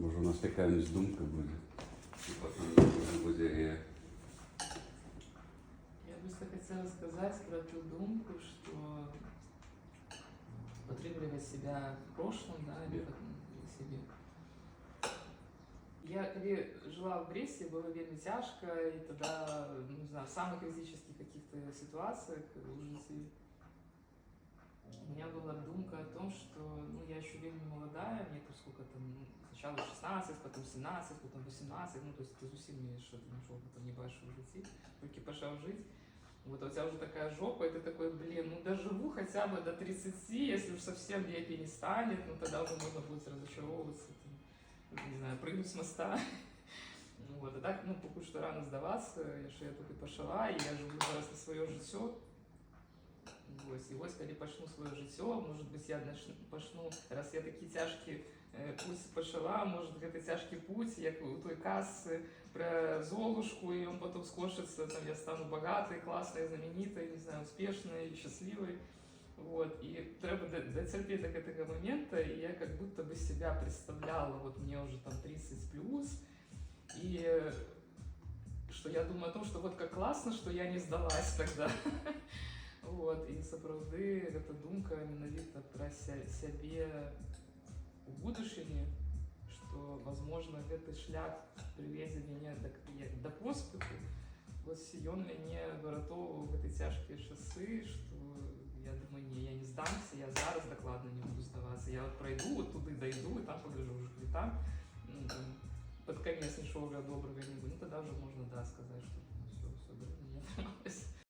Може у нас така думка буде. І потім буде Я просто хотела сказать про ту думку, что потребляя себя в прошлом, да, или в себе. Я когда жила в Бресте, было вельми тяжко, и тогда, не знаю, в самых физических каких-то ситуациях у жизни у меня была думка о том, что я еще вельми молодая, мне тут сколько там, сначала 16, потом 17, потом 18, то есть ты зусім не опыта небольшого житті, тільки почав жить. Вот, а у тебя уже такая жопа, и ты такой, блин, доживу хотя бы до 30, если уж совсем лепей не станет, тогда уже можно будет разочаровываться, не знаю, прыгнуть с моста. Вот, а так, поки що рано здаватися, що я тут і почала, і я живу зараз на своє життя. І ось, коли почну своє життя, може бути, я почну, раз я такий тяжкий путь почала, може, це тяжкий путь, як у той казці про Золушку, і він потім скошиться, там, я стану багатий, класною, знаменитою, не знаю, успішною, щасливою. Вот, и треба дотерпеть до этого момента, и я как будто бы себя представляла, вот мне уже там 30 плюс, и что я думаю о том, что вот как классно, что я не сдалась тогда. Вот, и сапраўды эта думка менавіта про себе у будущее, что, возможно, этот шлях приведзе меня до поспеху, вот ён мяне выратоўваў в эти тяжкие часы, что я думаю, я не сдамся, я зараз докладно не буду сдаваться, я вот пройду, вот туды дойду, и там погляжу, уже и там под конец ничего доброго не будет, тогда уже можно, да, сказать, что все, не отдалось.